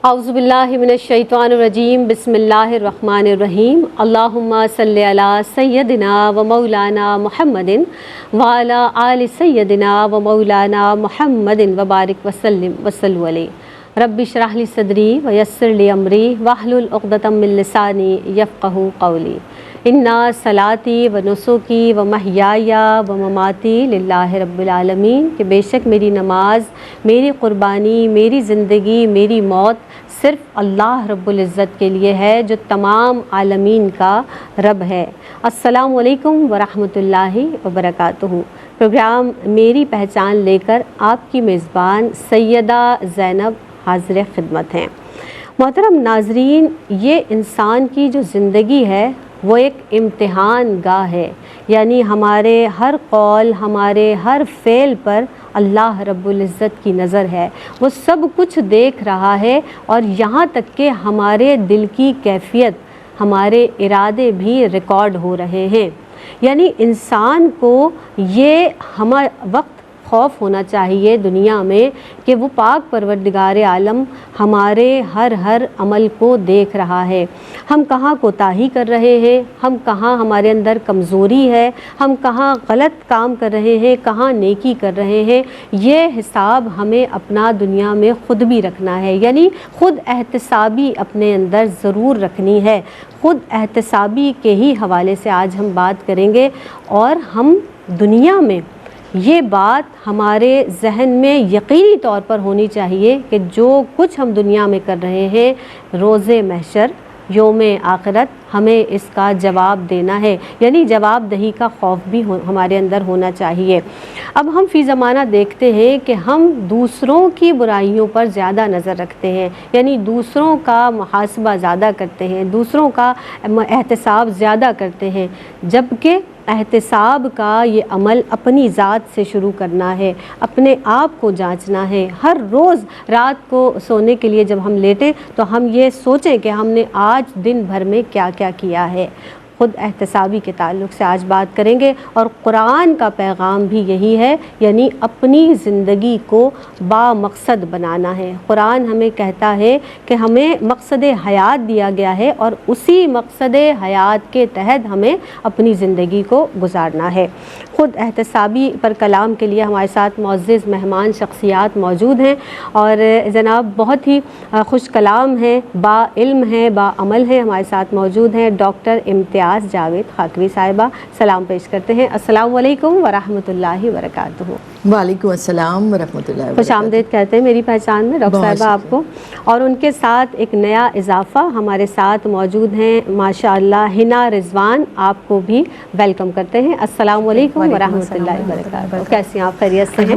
اعوذ باللہ من الشیطان الرجیم بسم اللہ الرحمن الرحیم اللہم صلی علی سیدنا و مولانا محمد وعلی آل سیدنا و مولانا محمد وبارک وسلم وصلو علیہ رب اشرح لی صدری ویسر لی امری واحلل عقدۃ من لسانی یفقہوا قولی انا صلاتی و نسکی و محیای و مماتی للہ رب العالمین، کہ بے شک میری نماز، میری قربانی، میری زندگی، میری موت صرف اللہ رب العزت کے لیے ہے جو تمام عالمین کا رب ہے۔ السلام علیکم ورحمۃ اللہ وبرکاتہ۔ پروگرام میری پہچان لے کر آپ کی میزبان سیدہ زینب حاضر خدمت ہیں۔ محترم ناظرین، یہ انسان کی جو زندگی ہے وہ ایک امتحان گاہ ہے، یعنی ہمارے ہر قول، ہمارے ہر فعل پر اللہ رب العزت کی نظر ہے، وہ سب کچھ دیکھ رہا ہے، اور یہاں تک کہ ہمارے دل کی کیفیت، ہمارے ارادے بھی ریکارڈ ہو رہے ہیں۔ یعنی انسان کو یہ وقت خوف ہونا چاہیے دنیا میں کہ وہ پاک پروردگار عالم ہمارے ہر عمل کو دیکھ رہا ہے، ہم کہاں کوتاہی کر رہے ہیں، ہم کہاں ہمارے اندر کمزوری ہے، ہم کہاں غلط کام کر رہے ہیں، کہاں نیکی کر رہے ہیں۔ یہ حساب ہمیں اپنا دنیا میں خود بھی رکھنا ہے، یعنی خود احتسابی اپنے اندر ضرور رکھنی ہے۔ خود احتسابی کے ہی حوالے سے آج ہم بات کریں گے، اور ہم دنیا میں یہ بات ہمارے ذہن میں یقینی طور پر ہونی چاہیے کہ جو کچھ ہم دنیا میں کر رہے ہیں، روز محشر، یوم آخرت ہمیں اس کا جواب دینا ہے، یعنی جواب دہی کا خوف بھی ہمارے اندر ہونا چاہیے۔ اب ہم فی زمانہ دیکھتے ہیں کہ ہم دوسروں کی برائیوں پر زیادہ نظر رکھتے ہیں، یعنی دوسروں کا محاسبہ زیادہ کرتے ہیں، دوسروں کا احتساب زیادہ کرتے ہیں، جبکہ احتساب کا یہ عمل اپنی ذات سے شروع کرنا ہے، اپنے آپ کو جانچنا ہے۔ ہر روز رات کو سونے کے لیے جب ہم لیٹیں تو ہم یہ سوچیں کہ ہم نے آج دن بھر میں کیا کیا کیا ہے۔ خود احتسابی کے تعلق سے آج بات کریں گے، اور قرآن کا پیغام بھی یہی ہے، یعنی اپنی زندگی کو با مقصد بنانا ہے۔ قرآن ہمیں کہتا ہے کہ ہمیں مقصد حیات دیا گیا ہے، اور اسی مقصد حیات کے تحت ہمیں اپنی زندگی کو گزارنا ہے۔ خود احتسابی پر کلام کے لیے ہمارے ساتھ معزز مہمان شخصیات موجود ہیں، اور جناب بہت ہی خوش کلام ہیں، با علم ہیں، با عمل ہیں، ہمارے ساتھ موجود ہیں ڈاکٹر امتیاز جاوید خاکوی صاحبہ۔ سلام پیش کرتے ہیں، السلام علیکم ورحمۃ اللہ وبرکاتہ۔ وعلیکم السلام ورحمۃ اللہ وبرکاتہ۔ خوش آمدید کہتے ہیں میری پہچان میں ڈاکٹر صاحبہ آپ کو، اور ان کے ساتھ ایک نیا اضافہ ہمارے ساتھ موجود ہیں ماشاء اللہ حنا رضوان، آپ کو بھی ویلکم کرتے ہیں۔ السلام علیکم ورحمۃ اللہ وبرکاتہ۔ کیسی ہیں آپ؟ خیریت سے ہیں؟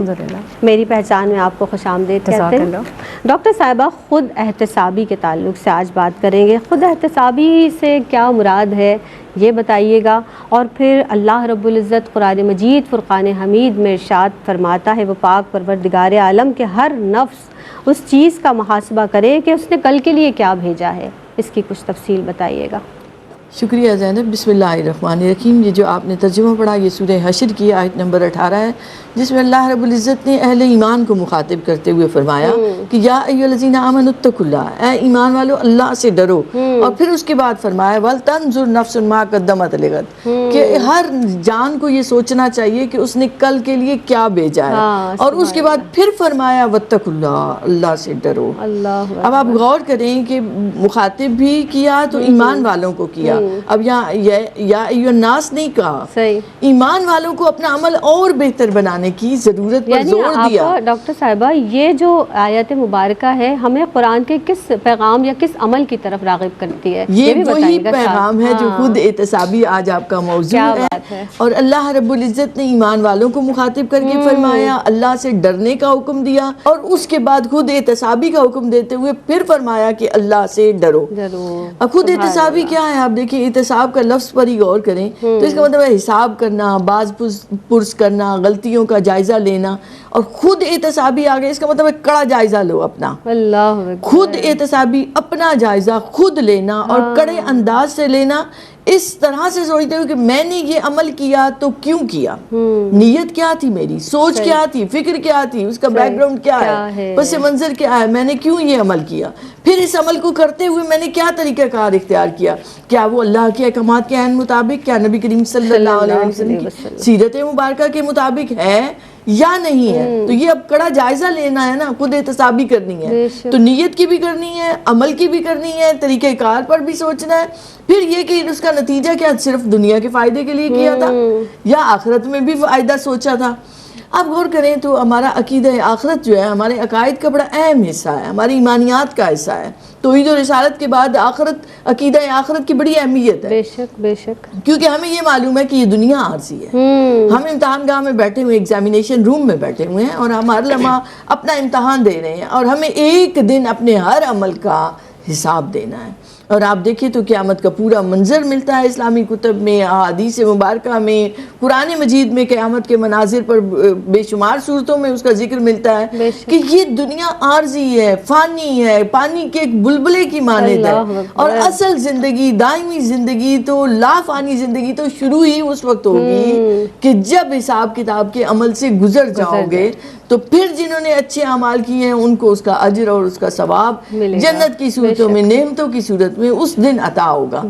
میری پہچان میں آپ کو خوش آمدید کہتے ہیں۔ ڈاکٹر صاحبہ، خود احتسابی کے تعلق سے آج بات کریں گے۔ خود احتسابی سے کیا مراد ہے یہ بتائیے گا، اور پھر اللہ رب العزت قرآن مجید فرقان حمید میں ارشاد فرماتا ہے وہ پاک پروردگار عالم کہ ہر نفس اس چیز کا محاسبہ کرے کہ اس نے کل کے لیے کیا بھیجا ہے، اس کی کچھ تفصیل بتائیے گا۔ شکریہ زینب۔ بسم اللہ الرحمن الرحیم۔ یہ جو آپ نے ترجمہ پڑھا یہ سورہ حشر کی آیت نمبر 18 ہے، جس میں اللہ رب العزت نے اہل ایمان کو مخاطب کرتے ہوئے فرمایا کہ یا ایھا الذین آمنوا اتقوا اللہ، اے ایمان والو اللہ سے ڈرو، اور پھر اس کے بعد فرمایا وَلْتَنْظُرْ نَفْسٌ مَا قَدَّمَتْ لِغَدٍ، کہ ہر جان کو یہ سوچنا چاہیے کہ اس نے کل کے لیے کیا بھیجا ہے، اور اس کے بعد پھر فرمایا وَاتَّقُوا اللہ، اللہ سے ڈرو۔ اب آپ غور کریں کہ مخاطب بھی کیا تو ایمان والوں کو کیا، اب یہاں یا ایھا الناس نہیں کہا، ایمان والوں کو اپنا عمل اور بہتر بنانے کی ضرورت پر زور دیا۔ ڈاکٹر صاحبہ، یہ جو آیت مبارکہ ہے ہمیں قرآن کے کس پیغام یا کس عمل کی طرف راغب کرتی ہے؟ یہ وہی پیغام ہے جو خود احتسابی آج آپ کا موضوع ہے، اور اللہ رب العزت نے ایمان والوں کو مخاطب کر کے فرمایا، اللہ سے ڈرنے کا حکم دیا، اور اس کے بعد خود احتسابی کا حکم دیتے ہوئے پھر فرمایا کہ اللہ سے ڈرو۔ اب خود احتسابی کیا ہے؟ آپ دیکھیں احتساب کا لفظ پر ہی غور کریں تو اس کا مطلب ہے حساب کرنا، باز پرس کرنا، غلطیوں کا جائزہ لینا، اور خود احتسابی آگے اس کا مطلب ہے کڑا جائزہ لو اپنا۔ خود احتسابی اپنا جائزہ خود لینا اور کڑے انداز سے لینا، اس طرح سے سوچتے ہو کہ میں نے یہ عمل کیا تو کیوں کیا, نیت کیا تھی میری, سوچ کیا تھی, فکر کیا تھی, اس کا بیک گراؤنڈ کیا ہے, پس منظر کیا ہے, میں نے کیوں یہ عمل کیا, پھر اس عمل کو کرتے ہوئے میں نے کیا طریقہ کار اختیار کیا, کیا وہ اللہ کے احکامات کے عین مطابق, کیا نبی کریم صلی اللہ علیہ وسلم کی سیرت مبارکہ کے مطابق ہے یا نہیں ہے. تو یہ اب کڑا جائزہ لینا ہے نا, خود احتسابی کرنی ہے, تو نیت کی بھی کرنی ہے, عمل کی بھی کرنی ہے, طریقہ کار پر بھی سوچنا ہے. پھر یہ کہ اس کا نتیجہ کیا, صرف دنیا کے فائدے کے لیے کیا تھا یا آخرت میں بھی فائدہ سوچا تھا. آپ غور کریں تو ہمارا عقیدہ آخرت جو ہے ہمارے عقائد کا بڑا اہم حصہ ہے, ہماری ایمانیات کا حصہ ہے. توحید و رسالت کے بعد آخرت, عقیدہ آخرت کی بڑی اہمیت ہے. بے شک بے شک, کیونکہ ہمیں یہ معلوم ہے کہ یہ دنیا عارضی ہے. ہم امتحان گاہ میں بیٹھے ہوئے, ایگزامینیشن روم میں بیٹھے ہوئے ہیں, اور ہم ہر لمحہ اپنا امتحان دے رہے ہیں, اور ہمیں ایک دن اپنے ہر عمل کا حساب دینا ہے. اور آپ دیکھیں تو قیامت کا پورا منظر ملتا ہے اسلامی کتب میں, احادیث مبارکہ میں, قرآن مجید میں قیامت کے مناظر پر بے شمار صورتوں میں اس کا ذکر ملتا ہے کہ یہ دنیا عارضی ہے, فانی ہے, پانی کے ایک بلبلے کی مانند ہے, اور اصل زندگی, دائمی زندگی تو لا فانی زندگی تو شروع ہی اس وقت ہوگی کہ جب حساب کتاب کے عمل سے گزر جاؤ گے. تو پھر جنہوں نے اچھے اعمال کیے ہیں ان کو اس کا اجر اور اس کا ثواب جنت کی صورتوں میں, نعمتوں کی صورت میں اس دن عطا ہوگا.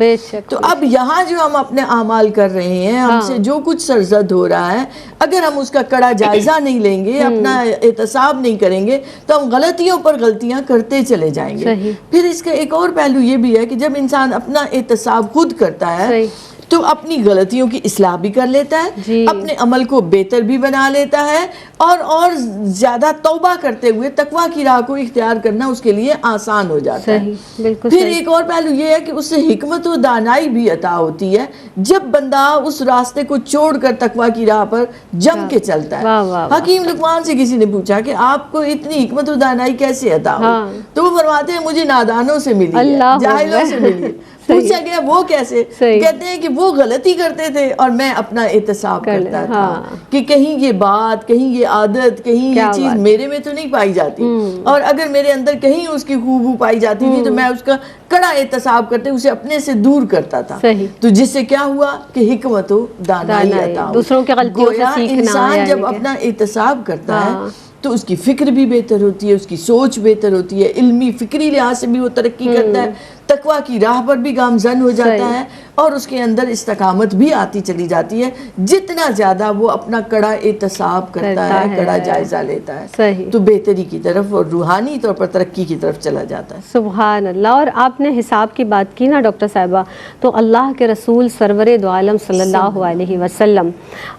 تو اب یہاں جو ہم اپنے اعمال کر رہے ہیں, ہم سے جو کچھ سرزد ہو رہا ہے, اگر ہم اس کا کڑا جائزہ نہیں لیں گے, اپنا احتساب نہیں کریں گے, تو ہم غلطیوں پر غلطیاں کرتے چلے جائیں گے. پھر اس کا ایک اور پہلو یہ بھی ہے کہ جب انسان اپنا احتساب خود کرتا ہے تو اپنی غلطیوں کی اصلاح بھی کر لیتا ہے, اپنے عمل کو بہتر بھی بنا لیتا ہے, اور زیادہ توبہ کرتے ہوئے تقویٰ کی راہ کو اختیار کرنا اس کے لیے آسان ہو جاتا ہے. پھر ایک اور پہلو یہ ہے کہ اس سے حکمت و دانائی بھی عطا ہوتی ہے جب بندہ اس راستے کو چھوڑ کر تقویٰ کی راہ پر جم کے چلتا ہے. حکیم لقمان سے کسی نے پوچھا کہ آپ کو اتنی حکمت و دانائی کیسے عطا ہو, تو وہ فرماتے ہیں مجھے نادانوں سے ملی ہے, جاہلوں سے ملی ہے. پوچھا گیا وہ کیسے, کہتے ہیں کہ وہ غلطی کرتے تھے اور میں اپنا احتساب کرتا تھا کہ کہیں یہ بات, کہیں یہ عادت, کہیں یہ چیز میرے میں تو نہیں پائی جاتی, اور اگر میرے اندر کہیں اس کی خوبو پائی جاتی تھی تو میں اس کا کڑا احتساب کرتے اسے اپنے سے دور کرتا تھا. تو جس سے کیا ہوا کہ حکمت و دانائی عطا ہوئی. دوسروں کی غلطیوں سے سیکھنا. انسان جب اپنا احتساب کرتا ہے تو اس کی فکر بھی بہتر ہوتی ہے, اس کی سوچ بہتر ہوتی ہے, علمی فکری لحاظ سے بھی وہ ترقی کرتا ہے, تقویٰ کی راہ پر بھی گامزن ہو جاتا ہے, اور اس کے اندر استقامت بھی آتی چلی جاتی ہے جتنا زیادہ وہ اپنا کڑا احتساب کرتا ہے, کڑا جائزہ لیتا ہے, تو بہتری کی طرف اور روحانی طور پر ترقی کی طرف چلا جاتا ہے. سبحان اللہ. اور آپ نے حساب کی بات کی نا ڈاکٹر صاحبہ, تو اللہ کے رسول سرور دو عالم صلی اللہ علیہ وسلم,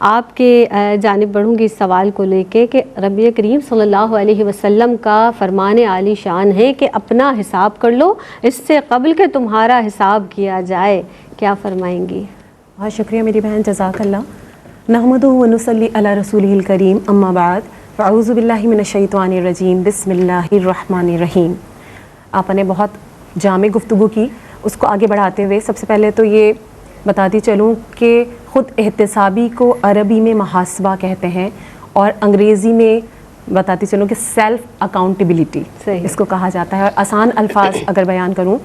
آپ کے جانب بڑھوں گی اس سوال کو لے کے کہ ربی کریم صلی اللہ علیہ وسلم کا فرمان عالی شان ہے کہ اپنا حساب کر لو اس سے قبل کہ تمہارا حساب کیا جائے. کیا فرمائیں گی؟ بہت شکریہ میری بہن, جزاک اللہ. نحمدہ و نصلی علی رسولہ الکریم, اما بعد, فاعوذ باللہ من الشیطان الرجیم, بسم اللہ الرحمن الرحیم. آپ نے بہت جامع گفتگو کی, اس کو آگے بڑھاتے ہوئے سب سے پہلے تو یہ بتاتی چلوں کہ خود احتسابی کو عربی میں محاسبہ کہتے ہیں, اور انگریزی میں بتاتی چلوں کہ سیلف اکاؤنٹیبلٹی اس کو کہا جاتا ہے. اور آسان الفاظ اگر بیان کروں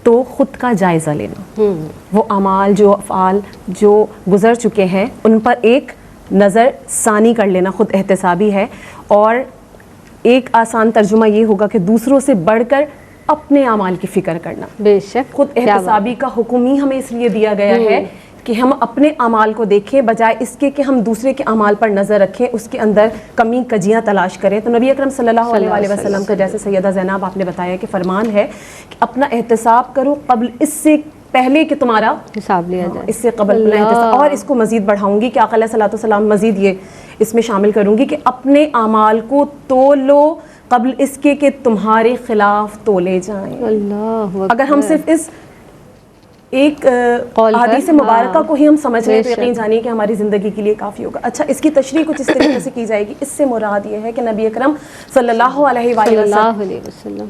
تو خود کا جائزہ لینا, وہ اعمال, جو افعال جو گزر چکے ہیں ان پر ایک نظر ثانی کر لینا خود احتسابی ہے. اور ایک آسان ترجمہ یہ ہوگا کہ دوسروں سے بڑھ کر اپنے اعمال کی فکر کرنا. بے شک خود احتسابی کا حکم ہی ہمیں اس لیے دیا گیا ہے کہ ہم اپنے اعمال کو دیکھیں بجائے اس کے کہ ہم دوسرے کے اعمال پر نظر رکھیں, اس کے اندر کمی کجیاں تلاش کریں. تو نبی اکرم صلی اللہ علیہ وسلم کا جیسے سیدہ زینب آپ نے بتایا کہ فرمان ہے کہ اپنا احتساب کرو قبل اس سے پہلے کہ تمہارا حساب لیا جائے, اس سے قبل احتساب. اور اس کو مزید بڑھاؤں گی کہ آقا علیہ الصلوۃ والسلام مزید یہ اس میں شامل کروں گی کہ اپنے اعمال کو تول لو قبل اس کے کہ تمہارے خلاف تولے جائیں. اللہ اگر ہم صرف اس ایک حدیث مبارکہ کو ہی ہم سمجھ رہے ہیں تو یقین جانیے کہ ہماری زندگی کے لیے کافی ہوگا. اچھا, اس کی تشریح کچھ اس طریقے سے کی جائے گی. اس سے مراد یہ ہے کہ نبی اکرم صلی اللہ علیہ وسلم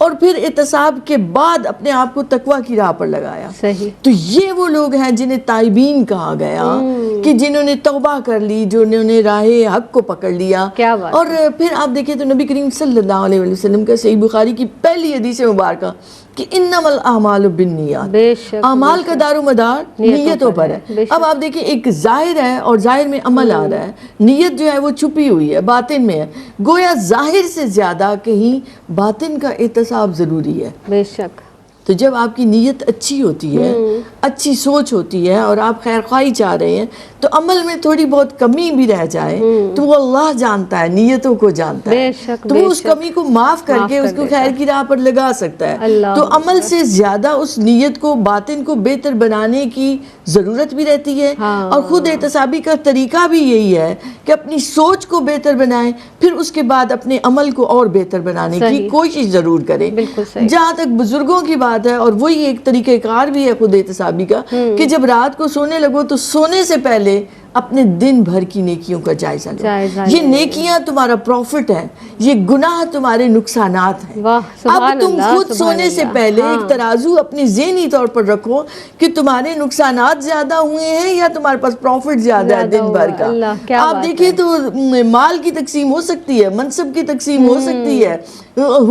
اور پھر احتساب کے بعد اپنے آپ کو تقوی کی راہ پر لگایا. صحیح. تو یہ وہ لوگ ہیں جنہیں تائبین کہا گیا کہ جنہوں نے توبہ کر لی, جنہوں نے راہ حق کو پکڑ لیا. کیا بات. اور پھر آپ دیکھیں تو نبی کریم صلی اللہ علیہ وسلم کا صحیح بخاری کی پہلی حدیث مبارکہ کہ انما الاعمال بالنیات, بے شک, اعمال کا دار و مدار نیتوں پر ہے. اب آپ دیکھیں ایک ظاہر ہے اور ظاہر میں عمل آ رہا ہے, نیت جو ہے وہ چھپی ہوئی ہے, باطن میں ہے. گویا ظاہر سے زیادہ کہیں باطن کا احتساب ضروری ہے. بے شک. تو جب آپ کی نیت اچھی ہوتی ہے, اچھی سوچ ہوتی ہے اور آپ خیر خواہی چاہ رہے ہیں, تو عمل میں تھوڑی بہت کمی بھی رہ جائے تو وہ اللہ جانتا ہے, نیتوں کو جانتا ہے. بے شک, تو وہ اس کمی کو معاف کر کے اس کو خیر کی راہ پر لگا سکتا ہے. تو عمل سے زیادہ اس نیت کو, باطن کو بہتر بنانے کی ضرورت بھی رہتی ہے. اور خود احتسابی کا طریقہ بھی یہی ہے کہ اپنی سوچ کو بہتر بنائیں, پھر اس کے بعد اپنے عمل کو اور بہتر بنانے کی کوشش ضرور کریں. جہاں تک بزرگوں کی بات ہے, اور وہی ایک طریقہ کار بھی ہے خود احتسابی کا, کہ جب رات کو سونے لگو تو سونے سے پہلے اپنے دن بھر کی نیکیوں کا جائزہ لو. یہ نیکیاں تمہارا پروفٹ ہے, یہ گناہ تمہارے نقصانات ہیں. اب تم خود سونے سے پہلے ایک ترازو اپنی ذہنی طور پر رکھو کہ تمہارے نقصانات زیادہ ہوئے ہیں یا تمہارے پاس پروفٹ زیادہ ہے دن بھر کا. آپ دیکھیں تو مال کی تقسیم ہو سکتی ہے, منصب کی تقسیم ہو سکتی ہے,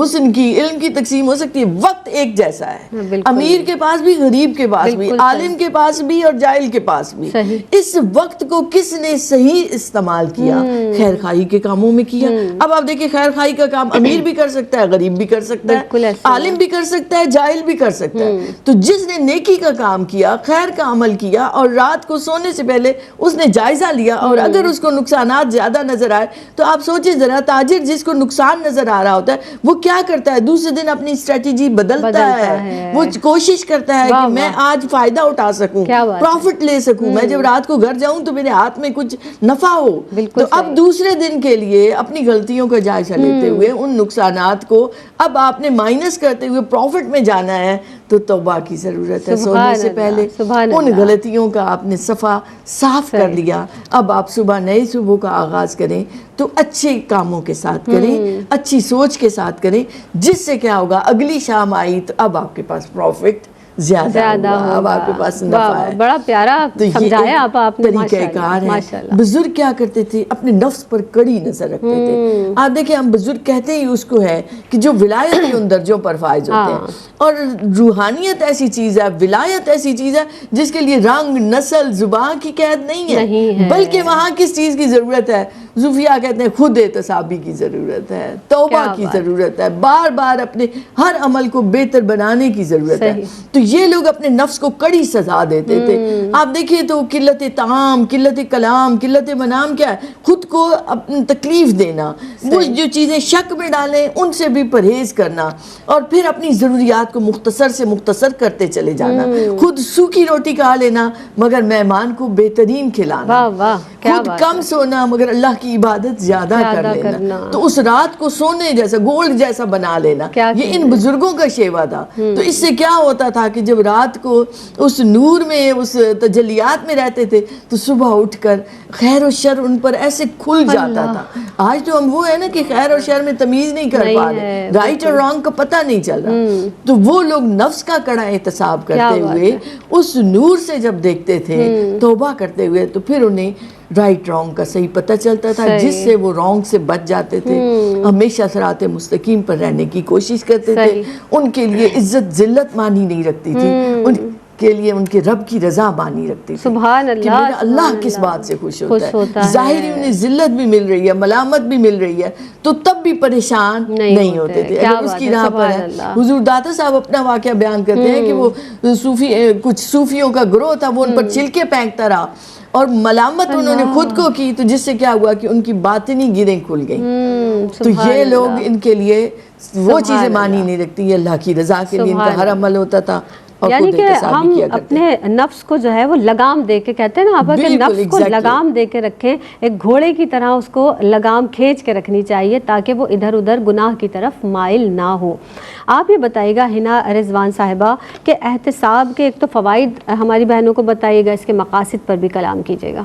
حسن کی, علم کی تقسیم ہو سکتی ہے, وقت ایک جیسا ہے. امیر کے پاس بھی, غریب کے پاس بھی, عالم کے پاس بھی اور جاہل کے پاس بھی. اس وقت کو کس نے صحیح استعمال کیا, خیر خواہی کے کاموں میں کیا. اب آپ دیکھیں خیر خواہی کا کام امیر بھی کر سکتا ہے, غریب بھی کر سکتا ہے, عالم بھی کر سکتا ہے, جاہل بھی کر سکتا ہے. تو جس نے نیکی کا کام کیا, خیر کا عمل کیا, اور رات کو سونے سے پہلے اس نے جائزہ لیا, اور اگر اس کو نقصانات زیادہ نظر آئے تو آپ سوچیں ذرا, تاجر جس کو نقصان نظر آ رہا ہوتا ہے وہ کیا کرتا ہے, دوسرے دن اپنی اسٹریٹجی بدلتا ہے. وہ کوشش کرتا ہے کہ میں آج فائدہ اٹھا سکوں, پروفٹ لے سکوں, میں جب رات کو گھر جاؤں تو میرے ہاتھ میں کچھ نفع ہو. تو اب دوسرے دن کے لیے اپنی غلطیوں کا جائزہ لیتے ہوئے ان نقصانات کو اب آپ نے مائنس کرتے ہوئے پروفٹ میں جانا ہے, تو توبہ کی ضرورت ہے. سونے سے پہلے ان غلطیوں کا آپ نے صفحہ صاف کر لیا. اب آپ صبح نئے صبح کا آغاز کریں تو اچھے کاموں کے ساتھ کریں, اچھی سوچ کے ساتھ کریں, جس سے کیا ہوگا, اگلی شام آئی تو اب آپ کے پاس پروفٹ زیادہ ہوگا, اب آپ کے پاس نفع ہے. بڑا پیارا سمجھایا آپ نے. طریقہ کار ہے. بزرگ کیا کرتے تھے, اپنے نفس پر کڑی نظر رکھتے تھے. آپ دیکھیں ہم بزرگ کہتے ہی اس کو ہے کہ جو ولایت کی ان درجوں پر فائز ہوتے ہیں, اور روحانیت ایسی چیز ہے, ولایت ایسی چیز ہے جس کے لیے رنگ, نسل, زبان کی قید نہیں ہے, بلکہ وہاں کس چیز کی ضرورت ہے. صوفیاء کہتے ہیں خود احتسابی کی ضرورت ہے, توبہ کی ضرورت ہے, بار بار اپنے ہر عمل کو بہتر بنانے کی ضرورت ہے. تو یہ لوگ اپنے نفس کو کڑی سزا دیتے تھے. آپ دیکھیں تو قلت طعام, قلت کلام, قلت منام کیا ہے, خود کو اپنی تکلیف دینا, وہ جو چیزیں شک میں ڈالیں ان سے بھی پرہیز کرنا, اور پھر اپنی ضروریات کو مختصر سے مختصر کرتے چلے جانا. خود سوکھی روٹی کھا لینا مگر مہمان کو بہترین کھلانا, خود کم سونا مگر اللہ کی عبادت زیادہ کر لینا, تو اس رات کو سونے جیسا, گولڈ جیسا بنا لینا. یہ ان بزرگوں کا شیوا تھا. تو اس سے کیا ہوتا تھا کہ جب رات کو اس نور میں, اس تجلیات میں رہتے تھے تو صبح اٹھ کر خیر و شر ان پر ایسے کھل جاتا تھا. آج تو ہم وہ ہے نا کہ خیر اور شر میں تمیز نہیں کر پا رہے, رائٹ اور رانگ کا پتہ نہیں چل رہا. تو وہ لوگ نفس کا کڑا احتساب کرتے ہوئے اس نور سے جب دیکھتے تھے, توبہ کرتے ہوئے, تو پھر انہیں رائٹ رانگ کا صحیح پتہ چلتا تھا, جس سے وہ رانگ سے بچ جاتے تھے. ہمیشہ صراط مستقیم پر رہنے کی کوشش کرتے تھے. ان کے لیے عزت ذلت مانی نہیں رکھتی تھی, ان کے لیے ان کے رب کی رضا مانی رکھتی تھی. سبحان اللہ, کہ میرا اللہ کس بات سے خوش ہوتا ہے. ظاہری انہیں ذلت بھی مل رہی ہے, ملامت بھی مل رہی ہے, تو تب بھی پریشان نہیں ہوتے تھے. اگر اس کی راہ پر ہے. حضور داتا صاحب اپنا واقعہ بیان کرتے ہیں کہ وہ صوفی, کچھ صوفیوں کا گروہ تھا, وہ ان پر چھلکے پھینکتا رہا اور ملامت انہوں نے خود کو کی, تو جس سے کیا ہوا کہ ان کی باطنی گریں کھل گئیں. تو یہ لوگ, ان کے لیے وہ چیزیں مانی نہیں رکھتی, یہ اللہ کی رضا کے لیے ان کا ہر عمل ہوتا تھا. یعنی کہ ہم اپنے نفس کو جو ہے وہ لگام دے کے, کہتے ہیں نا آپ, کہ نفس کو لگام دے کے رکھیں, ایک گھوڑے کی طرح اس کو لگام کھینچ کے رکھنی چاہیے تاکہ وہ ادھر ادھر گناہ کی طرف مائل نہ ہو. آپ یہ بتائیے گا حنا رضوان صاحبہ کہ احتساب کے ایک تو فوائد ہماری بہنوں کو بتائیے گا, اس کے مقاصد پر بھی کلام کیجیے گا.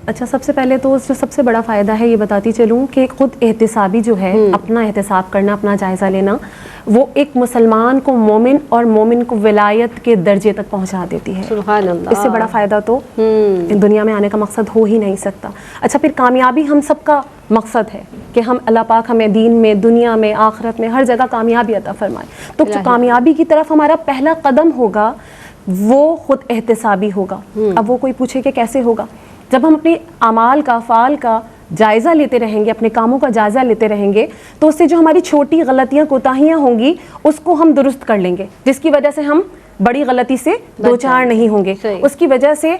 اچھا، سب سے پہلے تو جو سب سے بڑا فائدہ ہے یہ بتاتی چلوں کہ خود احتسابی جو ہے اپنا احتساب کرنا، اپنا جائزہ لینا، وہ ایک مسلمان کو مومن اور مومن کو ولایت کے درجے تک پہنچا دیتی ہے. سبحان اللہ. اس سے بڑا فائدہ تو دنیا میں آنے کا مقصد ہو ہی نہیں سکتا. اچھا، پھر کامیابی ہم سب کا مقصد ہے کہ ہم اللہ پاک ہمیں دین میں، دنیا میں، آخرت میں، ہر جگہ کامیابی عطا فرمائے. تو جو کامیابی کی طرف ہمارا پہلا قدم ہوگا وہ خود احتسابی ہوگا. اب وہ کوئی پوچھے کہ کیسے ہوگا؟ جب ہم اپنے اعمال کا، افعال کا جائزہ لیتے رہیں گے، اپنے کاموں کا جائزہ لیتے رہیں گے، تو اس سے جو ہماری چھوٹی غلطیاں، کوتاہیاں ہوں گی اس کو ہم درست کر لیں گے، جس کی وجہ سے ہم بڑی غلطی سے دوچار نہیں ہوں گے. اس کی وجہ سے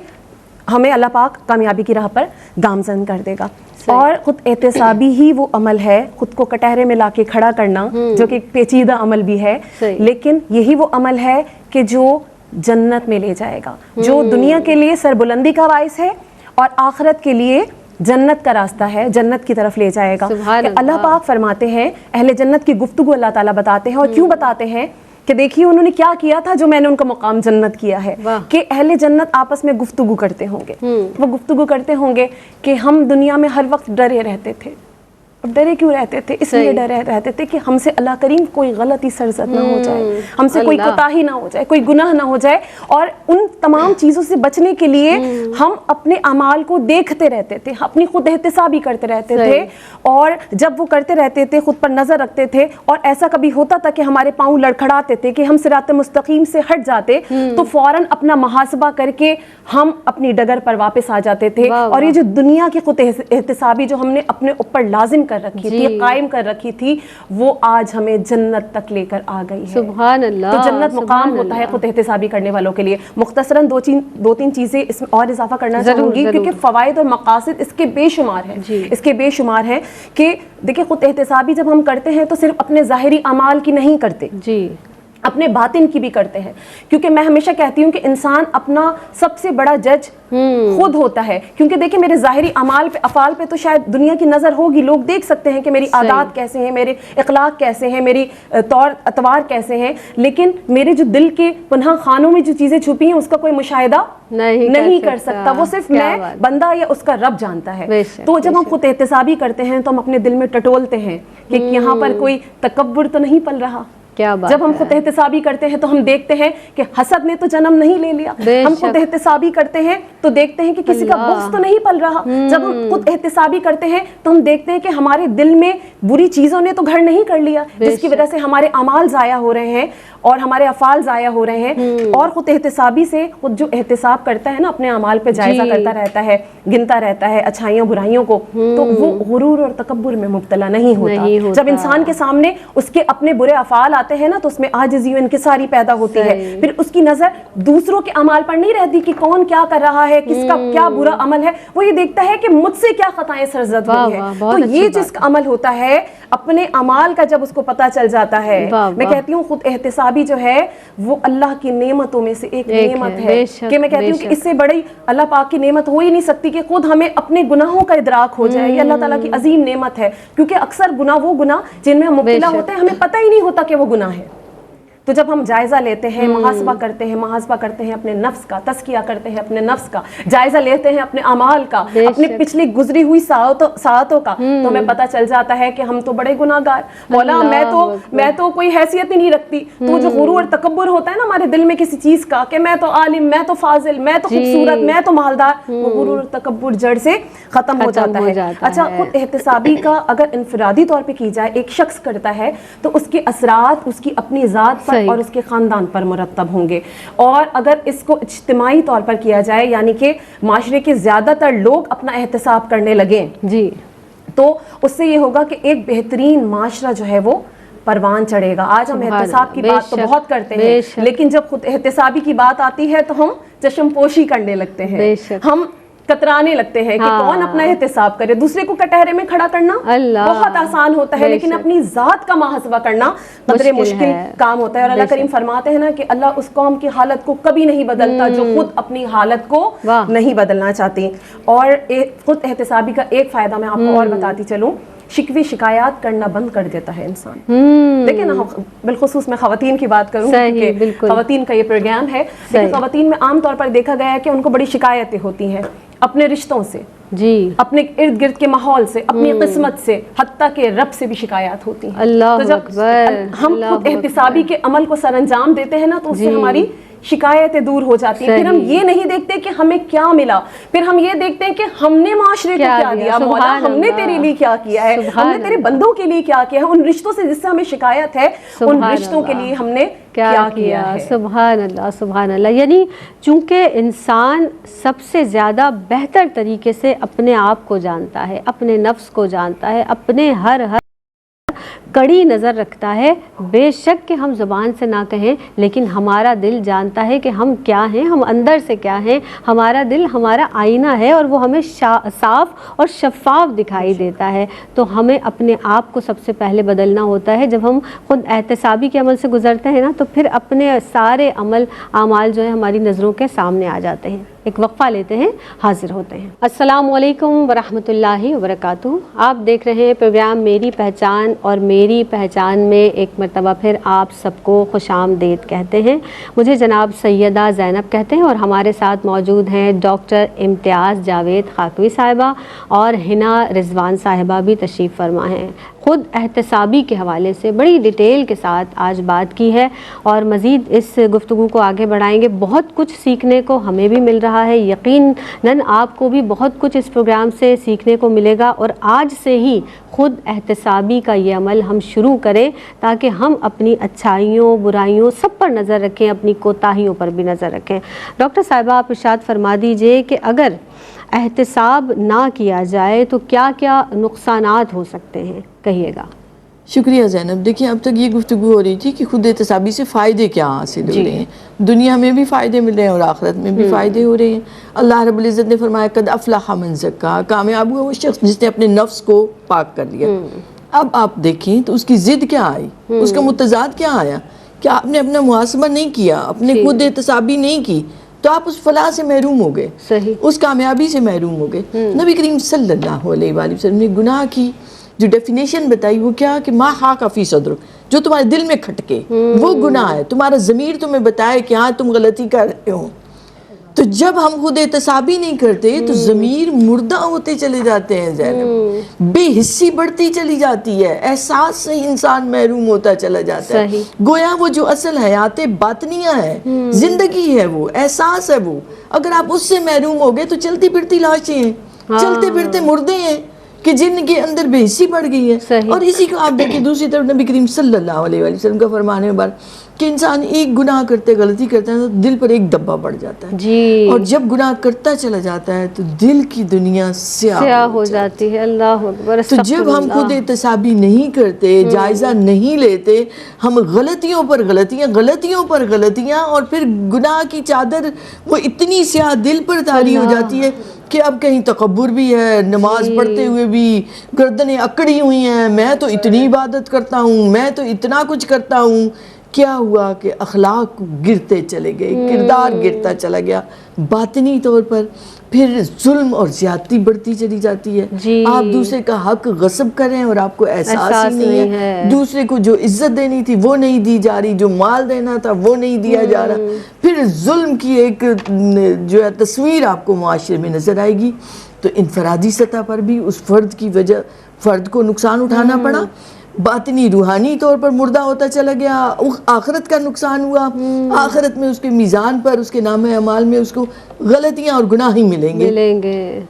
ہمیں اللہ پاک کامیابی کی راہ پر گامزن کر دے گا. اور خود احتسابی ہی وہ عمل ہے، خود کو کٹہرے میں لا کے کھڑا کرنا، جو کہ ایک پیچیدہ عمل بھی ہے، لیکن یہی وہ عمل ہے کہ جو جنت میں لے جائے گا، جو دنیا کے لیے سربلندی کا باعث ہے اور آخرت کے لیے جنت کا راستہ ہے، جنت کی طرف لے جائے گا. کہ اللہ پاک فرماتے ہیں، اہل جنت کی گفتگو اللہ تعالیٰ بتاتے ہیں، اور کیوں بتاتے ہیں کہ دیکھیے انہوں نے کیا کیا تھا جو میں نے ان کا مقام جنت کیا ہے. کہ اہل جنت آپس میں گفتگو کرتے ہوں گے. وہ گفتگو کرتے ہوں گے کہ ہم دنیا میں ہر وقت ڈرے رہتے تھے. اب ڈرے کیوں رہتے تھے؟ اس لیے ڈرے رہتے تھے کہ ہم سے اللہ کریم کوئی غلطی سرزد نہ ہو جائے، ہم سے کوئی کوتاہی نہ ہو جائے، کوئی گناہ نہ ہو جائے. اور ان تمام چیزوں سے بچنے کے لیے ہم اپنے اعمال کو دیکھتے رہتے تھے، اپنی خود احتسابی کرتے رہتے تھے. اور جب وہ کرتے رہتے تھے، خود پر نظر رکھتے تھے، اور ایسا کبھی ہوتا تھا کہ ہمارے پاؤں لڑکھڑاتے تھے کہ ہم صراط مستقیم سے ہٹ جاتے، تو فوراً اپنا محاسبہ کر کے ہم اپنی ڈگر پر واپس آ جاتے تھے. اور یہ جو دنیا کی خود احتسابی جو ہم نے اپنے اوپر لازم کر رکھی تھی، قائم کر رکھی تھی، وہ آج ہمیں جنت تک لے کر آ گئی ہے. سبحان اللہ. تو جنت مقام ہوتا ہے خود احتسابی کرنے والوں کے لیے. مختصراً دو تین چیزیں اس میں اور اضافہ کرنا چاہوں گی، کیونکہ فوائد اور مقاصد اس کے بے شمار ہیں. اس کے بے شمار ہیں کہ دیکھیں، خود احتسابی جب ہم کرتے ہیں تو صرف اپنے ظاہری اعمال کی نہیں کرتے، اپنے باطن کی بھی کرتے ہیں. کیونکہ میں ہمیشہ کہتی ہوں کہ انسان اپنا سب سے بڑا جج خود ہوتا ہے. کیونکہ دیکھیں، میرے ظاہری اعمال پہ، افعال پہ تو شاید دنیا کی نظر ہوگی، لوگ دیکھ سکتے ہیں کہ میری عادات کیسے ہیں، میرے اخلاق کیسے ہیں، میری طور اطوار کیسے ہیں، لیکن میرے جو دل کے پناہ خانوں میں جو چیزیں چھپی ہیں اس کا کوئی مشاہدہ نہیں کر سکتا. وہ صرف میں، بندہ یا اس کا رب جانتا ہے. تو جب ہم خود احتسابی کرتے ہیں تو ہم اپنے دل میں ٹٹولتے ہیں کہ یہاں پر کوئی تکبر تو نہیں پل رہا. جب ہم خود احتسابی کرتے ہیں تو ہم دیکھتے ہیں کہ حسد نے تو جنم نہیں لے لیا. ہم خود احتسابی کرتے ہیں تو دیکھتے ہیں کہ کسی کا بغض تو نہیں پل رہا. جب ہم خود احتسابی کرتے ہیں تو ہم دیکھتے ہیں کہ ہمارے دل میں بری چیزوں نے تو گھر نہیں کر لیا، جس کی وجہ سے ہمارے اعمال ضائع ہو رہے ہیں اور ہمارے افعال ضائع ہو رہے ہیں. اور خود احتسابی سے، خود جو احتساب کرتا ہے نا، اپنے اعمال پہ جائزہ کرتا رہتا ہے، گنتا رہتا ہے اچھائیوں برائیوں کو، تو وہ غرور اور تکبر میں مبتلا نہیں ہوتا. جب انسان کے سامنے اس کے اپنے برے افعال آتے ہیں نا، تو اس میں عاجزی و انکساری پیدا ہوتی ہے. پھر اس کی نظر دوسروں کے اعمال پر نہیں رہتی کہ کون کیا کر رہا ہے، کس کا کیا برا عمل ہے. وہ یہ دیکھتا ہے کہ مجھ سے کیا خطائیں سرزد ہوئی ہیں. تو یہ جس کا عمل ہوتا ہے، اپنے اعمال کا جب اس کو پتہ چل جاتا ہے، میں کہتی ہوں خود احتسابی جو ہے وہ اللہ کی نعمتوں میں سے ایک نعمت ہے. کہ میں کہتی ہوں کہ اس سے بڑی اللہ پاک کی نعمت ہو ہی نہیں سکتی کہ خود ہمیں اپنے گناہوں کا ادراک ہو جائے. یہ اللہ تعالیٰ کی عظیم نعمت ہے. کیونکہ اکثر گناہ وہ گناہ جن میں ہم مبتلا ہوتے ہیں، ہمیں پتہ ہی نہیں ہوتا کہ وہ گناہ ہے. تو جب ہم جائزہ لیتے ہیں، محاسبہ کرتے ہیں اپنے نفس کا، تزکیہ کرتے ہیں اپنے نفس کا، جائزہ لیتے ہیں اپنے اعمال کا، اپنے پچھلی گزری ہوئی ساعتوں کا، تو ہمیں پتہ چل جاتا ہے کہ ہم تو بڑے گناہ گار. مولا میں تو کوئی حیثیت ہی نہیں رکھتی. تو جو غرور اور تکبر ہوتا ہے نا ہمارے دل میں کسی چیز کا، کہ میں تو عالم، میں تو فاضل، میں تو خوبصورت، میں تو مالدار، وہ غرور اور تکبر جڑ سے ختم ہو جاتا ہے. اچھا، خود احتسابی کا اگر انفرادی طور پہ کی جائے، ایک شخص کرتا ہے، تو اس کے اثرات اس کی اپنی ذات پر اور اس کے خاندان پر مرتب ہوں گے. اور اگر اس کو اجتماعی طور پر کیا جائے، یعنی کہ معاشرے کے زیادہ تر لوگ اپنا احتساب کرنے لگیں، تو اس سے یہ ہوگا کہ ایک بہترین معاشرہ جو ہے وہ پروان چڑھے گا. آج ہم احتساب کی بات تو بہت کرتے ہیں، لیکن جب خود احتسابی کی بات آتی ہے تو ہم چشم پوشی کرنے لگتے ہیں، ہم کترانے لگتے ہیں کہ کون اپنا احتساب کرے. دوسرے کو کٹہرے میں کھڑا کرنا بہت آسان ہوتا ہے، لیکن اپنی ذات کا محاسبہ کرنا قدرے مشکل کام ہوتا ہے. اور اللہ کریم فرماتے ہیں نا کہ اللہ اس قوم کی حالت کو کبھی نہیں بدلتا جو خود اپنی حالت کو نہیں بدلنا چاہتی. اور خود احتسابی کا ایک فائدہ میں آپ کو اور بتاتی چلوں، شکوے شکایات کرنا بند کر دیتا ہے انسان. دیکھیں نا، بالخصوص میں خواتین کی بات کروں کہ خواتین کا یہ پروگرام ہے، لیکن خواتین میں عام طور پر دیکھا گیا ہے کہ ان کو بڑی شکایتیں ہوتی ہیں اپنے رشتوں سے، جی اپنے ارد گرد کے ماحول سے، اپنی قسمت سے، حتیٰ کہ رب سے بھی شکایات ہوتی ہیں. اللہ تو جب اکبر، ہم اللہ خود احتسابی کے عمل کو سر انجام دیتے ہیں نا تو اس سے جی. ہماری شکایتیں دور ہو جاتی ہیں. پھر ہم صحیح. یہ نہیں دیکھتے کہ ہمیں کیا ملا، پھر ہم یہ دیکھتے ہیں کہ ہم نے معاشرے کو کیا دیا. مولا سبحان ہم نے اللہ. تیرے لیے کیا کیا ہے، ہم سبحان نے تیرے اللہ. بندوں کے لیے کیا کیا ہے، ان رشتوں سے جس سے ہمیں شکایت ہے ان سبحان رشتوں کے اللہ. لیے ہم نے کیا کیا ہے. سبحان اللہ، سبحان اللہ. یعنی چونکہ انسان سب سے زیادہ بہتر طریقے سے اپنے آپ کو جانتا ہے، اپنے نفس کو جانتا ہے، اپنے ہر کڑی نظر رکھتا ہے. بے شک کہ ہم زبان سے نہ کہیں لیکن ہمارا دل جانتا ہے کہ ہم کیا ہیں، ہم اندر سے کیا ہیں. ہمارا دل ہمارا آئینہ ہے اور وہ ہمیں صاف اور شفاف دکھائی دیتا ہے. تو ہمیں اپنے آپ کو سب سے پہلے بدلنا ہوتا ہے. جب ہم خود احتسابی کے عمل سے گزرتے ہیں نا تو پھر اپنے سارے اعمال جو ہیں ہماری نظروں کے سامنے آ جاتے ہیں. ایک وقفہ لیتے ہیں، حاضر ہوتے ہیں. السلام علیکم ورحمۃ اللہ وبرکاتہ. آپ دیکھ رہے ہیں پروگرام میری پہچان، اور میری پہچان میں ایک مرتبہ پھر آپ سب کو خوش آمدید کہتے ہیں. مجھے جناب سیدہ زینب کہتے ہیں اور ہمارے ساتھ موجود ہیں ڈاکٹر امتیاز جاوید خاکوی صاحبہ اور حنا رضوان صاحبہ بھی تشریف فرما ہیں. خود احتسابی کے حوالے سے بڑی ڈیٹیل کے ساتھ آج بات کی ہے اور مزید اس گفتگو کو آگے بڑھائیں گے. بہت کچھ سیکھنے کو ہمیں بھی مل رہا ہے، یقیناً آپ کو بھی بہت کچھ اس پروگرام سے سیکھنے کو ملے گا. اور آج سے ہی خود احتسابی کا یہ عمل ہم شروع کریں تاکہ ہم اپنی اچھائیوں برائیوں سب پر نظر رکھیں، اپنی کوتاہیوں پر بھی نظر رکھیں. ڈاکٹر صاحبہ آپ ارشاد فرما دیجئے کہ اگر احتساب نہ کیا جائے تو کیا کیا نقصانات ہو سکتے ہیں، کہیے گا. شکریہ زینب. دیکھیں اب تک یہ گفتگو ہو رہی تھی کہ خود احتسابی سے فائدے کیا حاصل ہو رہے ہیں. دنیا میں بھی فائدے مل رہے ہیں اور آخرت میں بھی فائدے ہو رہے ہیں. اللہ رب العزت نے فرمایا قد افلح من زکا، کامیاب ہوا وہ شخص جس نے اپنے نفس کو پاک کر لیا. اب آپ دیکھیں تو اس کی ضد کیا آئی، اس کا متضاد کیا آیا کہ آپ نے اپنا محاسبہ نہیں کیا، اپنے خود احتسابی نہیں کی تو آپ اس فلاح سے محروم ہو گئے، صحیح، اس کامیابی سے محروم ہو گئے. نبی کریم صلی اللہ علیہ وآلہ وسلم نے گناہ کی جو ڈیفینیشن بتائی وہ کیا کہ ما حاک فی صدرک، جو تمہارے دل میں کھٹکے وہ گناہ ہے. تمہارا ضمیر تمہیں بتائے کہ ہاں تم غلطی کر رہے ہو. تو جب ہم خود احتسابی نہیں کرتے تو ضمیر مردہ ہوتے چلے جاتے ہیں زینب، بے حسی بڑھتی چلی جاتی ہے، احساس سے انسان محروم ہوتا چلا جاتا ہے. گویا وہ جو اصل حیات باطنیہ ہے، زندگی ہے، وہ احساس ہے، وہ اگر آپ اس سے محروم ہو گئے تو چلتی پھرتی لاشیں ہیں، چلتے پھرتے مردے ہیں کہ جن کے اندر بے حسی بڑھ گئی ہے. اور اسی کو آپ دیکھیں دوسری طرف نبی کریم صلی اللہ علیہ وآلہ وسلم کا فرمان ہے بار کہ انسان ایک گناہ کرتے غلطی کرتا ہے تو دل پر ایک دبا پڑ جاتا ہے، اور جب گناہ کرتا چلا جاتا ہے تو دل کی دنیا سیاہ ہو جاتی ہے. اللہ اکبر. تو جب ہم خود احتسابی نہیں کرتے، جائزہ نہیں لیتے، ہم غلطیوں پر غلطیاں اور پھر گناہ کی چادر وہ اتنی سیاہ دل پر طاری ہو جاتی ہے کہ اب کہیں تکبر بھی ہے، نماز پڑھتے ہوئے بھی گردنیں اکڑی ہوئی ہیں، میں تو اتنی عبادت کرتا ہوں، میں تو اتنا کچھ کرتا ہوں. کیا ہوا کہ اخلاق گرتے چلے گئے، کردار گرتا چلا گیا باطنی طور پر. پھر ظلم اور زیادتی بڑھتی چلی جاتی ہے. آپ دوسرے کا حق غصب کریں اور آپ کو احساس ہی نہیں ہے، دوسرے کو جو عزت دینی تھی وہ نہیں دی جا رہی، جو مال دینا تھا وہ نہیں دیا جا رہا. پھر ظلم کی ایک جو ہے تصویر آپ کو معاشرے میں نظر آئے گی. تو انفرادی سطح پر بھی اس فرد کو نقصان اٹھانا پڑا، باطنی روحانی طور پر مردہ ہوتا چلا گیا. آخرت کا نقصان ہوا، آخرت میں اس کے میزان پر اس کے نام اعمال میں اس کو غلطیاں اور گناہ ہی ملیں گے.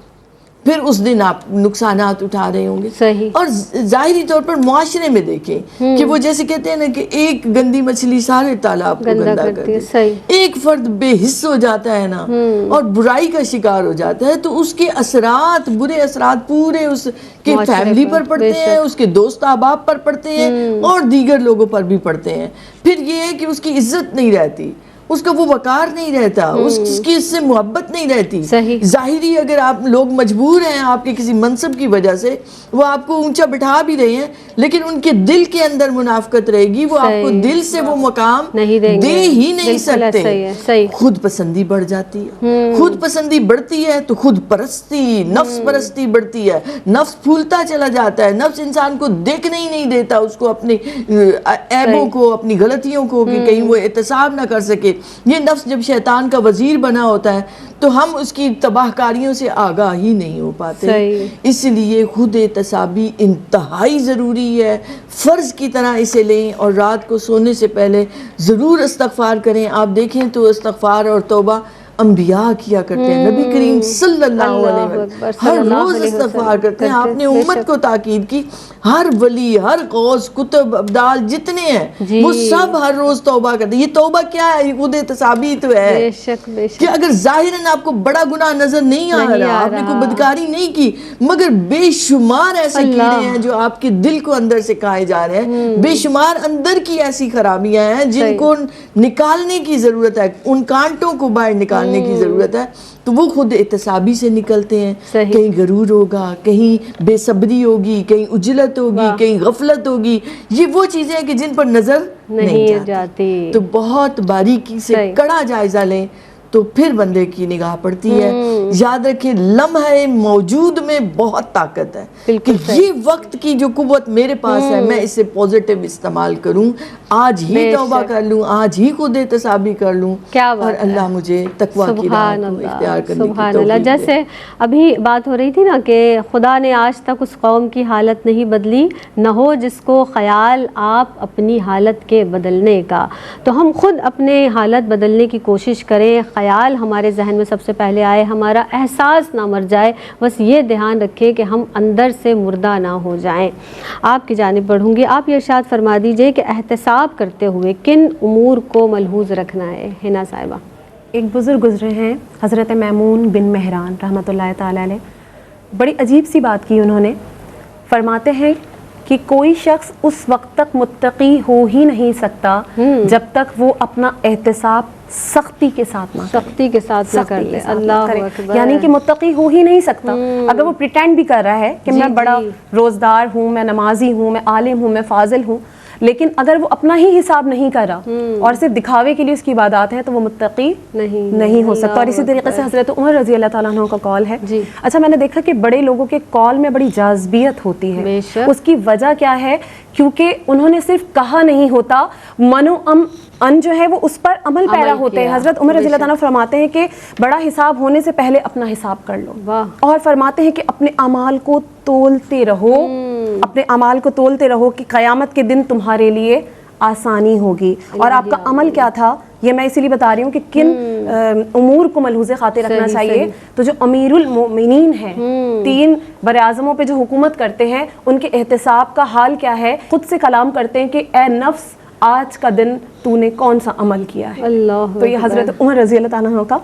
پھر اس دن آپ نقصانات اٹھا رہے ہوں گے. اور ظاہری طور پر معاشرے میں دیکھیں کہ وہ جیسے کہتے ہیں نا کہ ایک گندی مچھلی سارے تالاب کو گندا کر دیتی. ایک فرد بے حس ہو جاتا ہے نا اور برائی کا شکار ہو جاتا ہے تو اس کے اثرات، برے اثرات پورے اس کے فیملی پر پڑتے ہیں، اس کے دوست احباب پر پڑتے ہیں اور دیگر لوگوں پر بھی پڑتے ہیں. پھر یہ ہے کہ اس کی عزت نہیں رہتی، اس کا وہ وقار نہیں رہتا، اس کی اس سے محبت نہیں رہتی. ظاہری اگر آپ لوگ مجبور ہیں آپ کے کسی منصب کی وجہ سے وہ آپ کو اونچا بٹھا بھی رہے ہیں لیکن ان کے دل کے اندر منافقت رہے گی، وہ آپ کو دل سے وہ مقام دے ہی نہیں سکتے. خود پسندی بڑھ جاتی ہے، خود پسندی بڑھتی ہے تو خود پرستی، نفس پرستی بڑھتی ہے، نفس پھولتا چلا جاتا ہے، نفس انسان کو دیکھنے ہی نہیں دیتا اس کو اپنے عیبوں کو، اپنی غلطیوں کو کہ کہیں وہ احتساب نہ کر سکے. یہ نفس جب شیطان کا وزیر بنا ہوتا ہے تو ہم اس کی تباہ کاریوں سے آگاہ ہی نہیں ہو پاتے. اس لیے خود احتسابی انتہائی ضروری ہے. فرض کی طرح اسے لیں اور رات کو سونے سے پہلے ضرور استغفار کریں. آپ دیکھیں تو استغفار اور توبہ انبیاء کیا کرتے ہیں. نبی کریم صلی اللہ علیہ وسلم ہر روز استغفار کرتے ہیں. آپ نے امت کو تاکید کی ہر ولی، ہر غوث، کتب، ابدال جتنے ہیں وہ سب ہر روز توبہ کرتے ہیں. یہ توبہ کیا ہے؟ یہ خود احتسابی تو ہے کہ اگر ظاہراً آپ کو بڑا گناہ نظر نہیں آ رہا، آپ نے کوئی بدکاری نہیں کی، مگر بے شمار ایسے کیڑے ہیں جو آپ کے دل کو اندر سے کھائے جا رہے ہیں، بے شمار اندر کی ایسی خرابیاں ہیں جن کو نکالنے کی ضرورت ہے، ان کانٹوں کو باہر نکالنے کی ضرورت ہے. تو وہ خود احتسابی سے نکلتے ہیں. کہیں غرور ہوگا، کہیں بے صبری ہوگی، کہیں اجلت ہوگی، کہیں غفلت ہوگی. یہ وہ چیزیں ہیں کہ جن پر نظر نہیں جاتی. تو بہت باریکی سے کڑا جائزہ لیں تو پھر بندے کی نگاہ پڑتی ہے. یاد رکھیں لمحہ موجود میں بہت طاقت ہے کہ یہ وقت کی جو قوت میرے پاس ہے میں اسے پوزیٹیو استعمال کروں. آج ہی توبہ کر لوں، آج ہی خود احتسابی کر لوں اور اللہ مجھے تقویٰ کی راہ کو اختیار کرنے کی توفیق دے. جیسے ابھی بات ہو رہی تھی نا کہ خدا نے آج تک اس قوم کی حالت نہیں بدلی، نہ ہو جس کو خیال آپ اپنی حالت کے بدلنے کا. تو ہم خود اپنے حالت بدلنے کی کوشش کریں. خیال ہمارے ذہن میں سب سے پہلے آئے، ہمارا احساس نہ مر جائے. بس یہ دھیان رکھیں کہ ہم اندر سے مردہ نہ ہو جائیں. آپ کی جانب بڑھوں گی. آپ یہ ارشاد فرما دیجئے کہ احتساب کرتے ہوئے کن امور کو ملحوظ رکھنا ہے؟ حنا صاحبہ. ایک بزرگ گزرے ہیں حضرت میمون بن مہران رحمۃ اللہ تعالی علیہ. بڑی عجیب سی بات کی انہوں نے. فرماتے ہیں کہ کوئی شخص اس وقت تک متقی ہو ہی نہیں سکتا جب تک وہ اپنا احتساب سختی کے ساتھ نہ کر لے. اللہ اکبر. یعنی کہ متقی ہو ہی نہیں سکتا اگر وہ پریٹینڈ بھی کر رہا ہے کہ میں بڑا روزدار ہوں، میں نمازی ہوں، میں عالم ہوں، میں فاضل ہوں، لیکن اگر وہ اپنا ہی حساب نہیں کر رہا اور صرف دکھاوے کے لیے اس کی عبادات ہیں تو وہ متقی نہیں ہو سکتا. اور اسی طریقے سے حضرت عمر رضی اللہ تعالیٰ عنہ کا قول ہے. اچھا میں نے دیکھا کہ بڑے لوگوں کے قول میں بڑی جاذبیت ہوتی ہے. اس کی وجہ کیا ہے؟ کیونکہ انہوں نے صرف کہا نہیں ہوتا، من و ان جو ہے وہ اس پر عمل پیرا ہوتے ہیں. حضرت عمر رضی اللہ تعالیٰ فرماتے ہیں کہ بڑا حساب ہونے سے پہلے اپنا حساب کر لو. اور فرماتے ہیں کہ اپنے اعمال کو تولتے رہو، اپنے اعمال کو تولتے رہو کہ قیامت کے دن تمہارے لیے آسانی ہوگی. اور آپ کا عمل کیا تھا یہ میں اسی لیے بتا رہی ہوں کہ کن امور کو ملحوظ خاطر رکھنا چاہیے. تو جو امیر المؤمنین ہیں، 3 براعظموں پہ جو حکومت کرتے ہیں، ان کے احتساب کا حال کیا ہے؟ خود سے کلام کرتے ہیں کہ اے نفس آج کا دن تو نے کون سا عمل کیا ہے. تو یہ حضرت عمر رضی اللہ تعالیٰ عنہ کا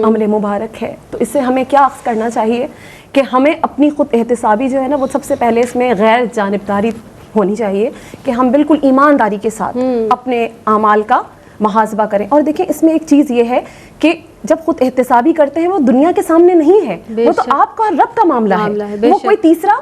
عمل مبارک ہے. تو اس سے ہمیں کیا اخذ کرنا چاہیے کہ ہمیں اپنی خود احتسابی جو ہے نا وہ سب سے پہلے اس میں غیر جانبداری ہونی چاہیے کہ ہم بالکل ایمانداری کے ساتھ اپنے اعمال کا محاسبہ کریں. اور دیکھیں اس میں ایک چیز یہ ہے کہ جب خود احتسابی کرتے ہیں وہ دنیا کے سامنے نہیں ہے، وہ تو آپ کا رب کا معاملہ ہے، وہ کوئی تیسرا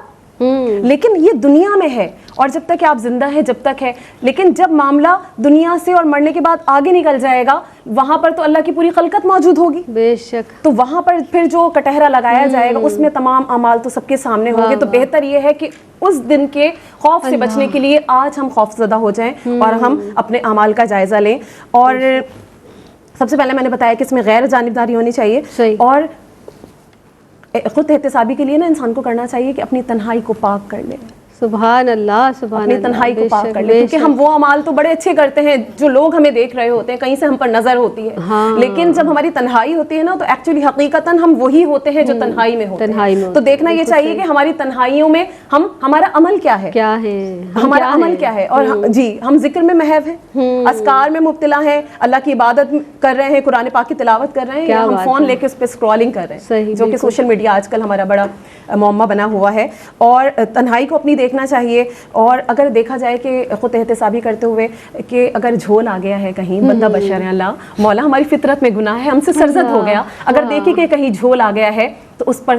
لیکن یہ دنیا میں ہے اور جب تک آپ زندہ ہیں جب تک ہے. لیکن جب معاملہ دنیا سے اور مرنے کے بعد آگے نکل جائے گا وہاں پر تو اللہ کی پوری خلقت موجود ہوگی. بے شک. تو وہاں پر پھر جو کٹہرا لگایا جائے گا اس میں تمام اعمال تو سب کے سامنے ہوں گے. تو بہتر یہ ہے کہ اس دن کے خوف سے بچنے کے لیے آج ہم خوف زدہ ہو جائیں اور ہم اپنے اعمال کا جائزہ لیں. اور سب سے پہلے میں نے بتایا کہ اس میں غیر جانبداری ہونی چاہیے. اور خود احتسابی کے لیے نا انسان کو کرنا چاہیے کہ اپنی تنہائی کو پاک کر لے. سبحان اللہ، سبحان اپنی تنہائی کو پاک کر لے. کیونکہ ہم وہ اعمال تو بڑے اچھے کرتے ہیں جو لوگ ہمیں دیکھ رہے ہوتے ہیں، کہیں سے ہم پر نظر ہوتی ہے، لیکن جب ہماری تنہائی ہوتی ہے نا تو ایکچولی حقیقتاً ہم وہی ہوتے ہیں جو تنہائی میں ہوتے ہیں. تو دیکھنا یہ چاہیے کہ ہماری تنہائیوں میں ہمارا عمل کیا ہے، ہمارا عمل کیا ہے. اور جی ہم ذکر میں محو ہیں، اذکار میں مبتلا ہیں، اللہ کی عبادت کر رہے ہیں، قرآن پاک کی تلاوت کر رہے ہیں، یا ہم فون لے کے اس پہ اسکرولنگ کر رہے ہیں، جو کہ سوشل میڈیا آج کل ہمارا بڑا معمہ بنا ہوا ہے. اور تنہائی کو اپنی دیکھنا چاہیے. اور اگر دیکھا جائے کہ خود احتسابی کرتے ہوئے کہ اگر جھول آ گیا ہے کہیں، بندہ بشر ہے، اللہ مولا ہماری فطرت میں گناہ ہے، ہم سے سرزد ہو گیا، اگر دیکھیں کہ کہیں جھول آ گیا ہے تو اس پر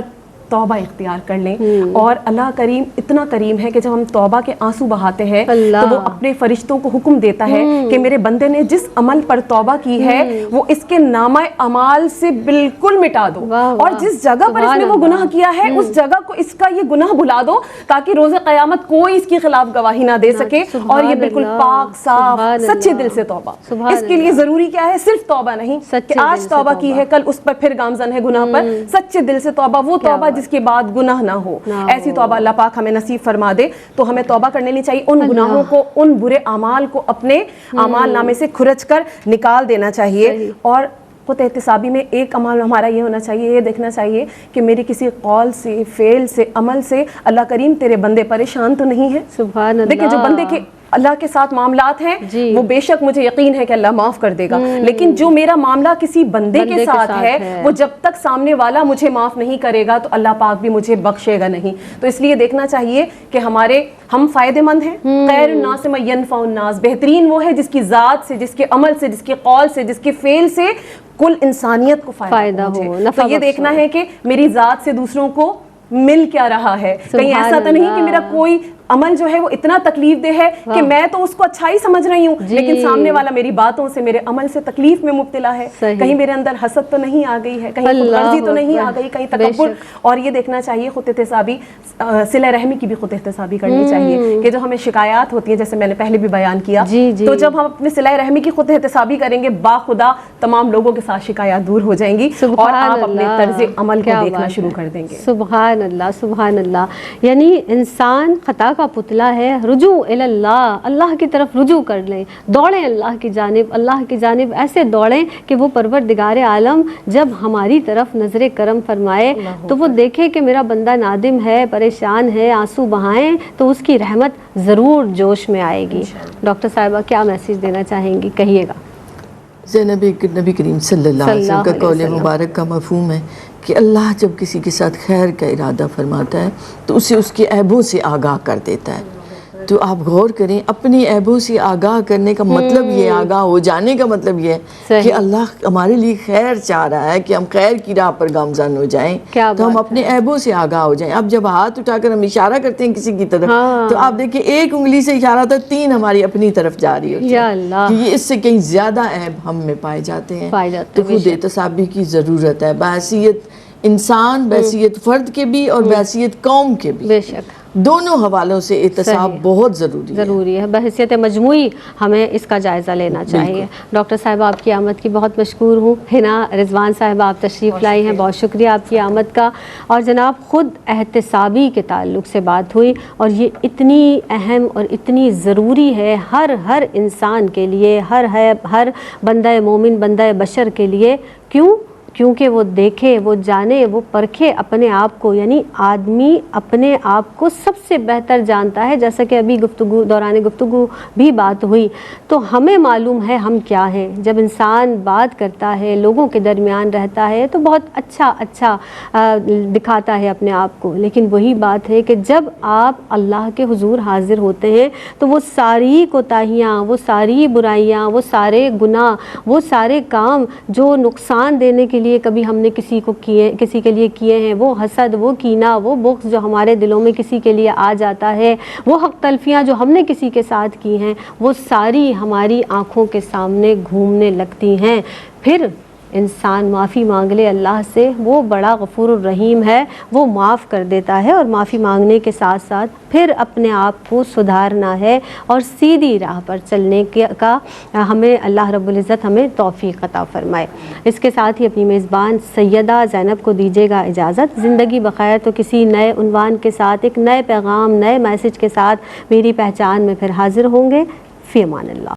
توبہ اختیار کر لیں. اور اللہ کریم اتنا کریم ہے کہ جب ہم توبہ کے آنسو بہاتے ہیں تو وہ اپنے فرشتوں کو حکم دیتا ہے کہ میرے بندے نے جس عمل پر توبہ کی ہے وہ اس کے نامہ اعمال سے بالکل مٹا دو, اور جس جگہ پر اس نے وہ گناہ کیا ہے اس جگہ کو اس کا یہ گناہ بھلا دو, تاکہ روز قیامت کوئی اس کے خلاف گواہی نہ دے سکے, اور یہ بالکل پاک صاف سچے دل سے توبہ. اس کے لیے ضروری کیا ہے؟ صرف توبہ نہیں کہ آج توبہ کی ہے کل اس پر پھر گامزن ہے گناہ پر, سچے دل سے توبہ, وہ توبہ جس کے بعد گناہ نہ ہو. ایسی توبہ اللہ پاک ہمیں نصیب فرما دے. تو ہمیں توبہ کر لینی چاہیے, ان گناہوں کو, ان برے اعمال کو اپنے اعمال نامے سے کھرچ کر نکال دینا چاہیے. اور خود احتسابی میں ایک عمل ہمارا یہ ہونا چاہیے, یہ دیکھنا چاہیے کہ میری کسی قول سے, فعل سے, عمل سے اللہ کریم تیرے بندے پریشان تو نہیں ہے. سبحان اللہ. دیکھیں جو بندے کے اللہ کے ساتھ معاملات ہیں وہ بے شک مجھے یقین ہے کہ اللہ معاف کر دے گا, لیکن جو میرا معاملہ کسی بندے کے ساتھ ہے وہ جب تک سامنے والا مجھے معاف نہیں کرے گا تو اللہ پاک بھی مجھے بخشے گا نہیں. تو اس لیے دیکھنا چاہیے کہ ہم فائدہ مند ہیں. خیر الناس من ینفع الناس, بہترین وہ ہے جس کی ذات سے, جس کے عمل سے, جس کے قول سے, جس کے فعل سے کل انسانیت کو فائدہ ہو. تو یہ دیکھنا ہے کہ میری ذات سے دوسروں کو مل کیا رہا ہے, کہیں ایسا تو نہیں کہ میرا کوئی عمل جو ہے وہ اتنا تکلیف دہ ہے کہ میں تو اس کو اچھائی سمجھ رہی ہوں لیکن سامنے والا میری باتوں سے, میرے عمل سے تکلیف میں مبتلا ہے. کہیں میرے اندر حسد تو نہیں آ گئی ہے, کہیں خودغرضی تو نہیں آ گئی, کہیں تکبر. اور یہ دیکھنا چاہیے خود احتسابی, صلہ رحمی کی بھی خود احتسابی کرنی چاہیے کہ جو ہمیں شکایات ہوتی ہیں, جیسے میں نے پہلے بھی بیان کیا, تو جب ہم اپنے صلہ رحمی کی خود احتسابی کریں گے باخدا تمام لوگوں کے ساتھ شکایات دور ہو جائیں گی اور آپ اپنے طرز عمل کو دیکھنا شروع کر دیں گے. سبحان اللہ, سبحان اللہ. یعنی انسان خطا کا پتلا ہے, رجوع الی اللہ, اللہ کی طرف رجوع کر لیں, دوڑیں اللہ کی جانب, اللہ کی جانب ایسے دوڑیں کہ وہ پروردگار عالم جب ہماری طرف نظر کرم فرمائے تو وہ دیکھے کہ میرا بندہ نادم ہے, پریشان ہے, آنسو بہائیں تو اس کی رحمت ضرور جوش میں آئے گی. ڈاکٹر صاحبہ کیا میسیج دینا چاہیں گی, کہیے گا. زینب نبی کریم صلی اللہ علیہ وسلم کا قول مبارک کا مفہوم ہے کہ اللہ جب کسی کے ساتھ خیر کا ارادہ فرماتا ہے تو اسے اس کے عیبوں سے آگاہ کر دیتا ہے. تو آپ غور کریں, اپنی عیبوں سے آگاہ کرنے کا مطلب یہ, آگاہ ہو جانے کا مطلب یہ ہے کہ اللہ ہمارے لیے خیر چاہ رہا ہے کہ ہم خیر کی راہ پر گامزن ہو جائیں, تو ہم اپنے عیبوں سے آگاہ ہو جائیں. اب جب ہاتھ اٹھا کر ہم اشارہ کرتے ہیں کسی کی طرف تو آپ دیکھیں ایک انگلی سے اشارہ ہوتا ہے, 3 ہماری اپنی طرف جاری ہوتی ہے کہ یہ اس سے کہیں زیادہ عیب ہم میں پائے جاتے ہیں. تو خود احتسابی کی ضرورت ہے بحیثیت انسان, بحیثیت فرد کے بھی اور بحیثیت قوم کے بھی. بے شک دونوں حوالوں سے احتساب بہت ضروری ہے. بحیثیت مجموعی ہمیں اس کا جائزہ لینا چاہیے. ڈاکٹر صاحبہ آپ کی آمد کی بہت مشکور ہوں. حنا رضوان صاحبہ آپ تشریف لائی ہیں, بہت شکریہ آپ کی آمد کا. اور جناب خود احتسابی کے تعلق سے بات ہوئی اور یہ اتنی اہم اور اتنی ضروری ہے ہر انسان کے لیے, ہر بندہ مومن, بندہ بشر کے لیے. کیونکہ وہ دیکھے, وہ جانے, وہ پرکھے اپنے آپ کو. یعنی آدمی اپنے آپ کو سب سے بہتر جانتا ہے, جیسا کہ ابھی دوران گفتگو بھی بات ہوئی. تو ہمیں معلوم ہے ہم کیا ہیں. جب انسان بات کرتا ہے, لوگوں کے درمیان رہتا ہے تو بہت اچھا دکھاتا ہے اپنے آپ کو, لیکن وہی بات ہے کہ جب آپ اللہ کے حضور حاضر ہوتے ہیں تو وہ ساری کوتاہیاں, وہ ساری برائیاں, وہ سارے گناہ, وہ سارے کام جو نقصان دینے کے لیے کبھی ہم نے کسی کے لیے کیے ہیں, وہ حسد, وہ کینہ, وہ بغض جو ہمارے دلوں میں کسی کے لیے آ جاتا ہے, وہ حق تلفیاں جو ہم نے کسی کے ساتھ کی ہیں, وہ ساری ہماری آنکھوں کے سامنے گھومنے لگتی ہیں. پھر انسان معافی مانگ لے اللہ سے, وہ بڑا غفور الرحیم ہے, وہ معاف کر دیتا ہے. اور معافی مانگنے کے ساتھ ساتھ پھر اپنے آپ کو سدھارنا ہے اور سیدھی راہ پر چلنے کا ہمیں اللہ رب العزت ہمیں توفیق عطا فرمائے. اس کے ساتھ ہی اپنی میزبان سیدہ زینب کو دیجیے گا اجازت. زندگی بخیر تو کسی نئے عنوان کے ساتھ, ایک نئے پیغام, نئے میسج کے ساتھ میری پہچان میں پھر حاضر ہوں گے. فی امان اللہ.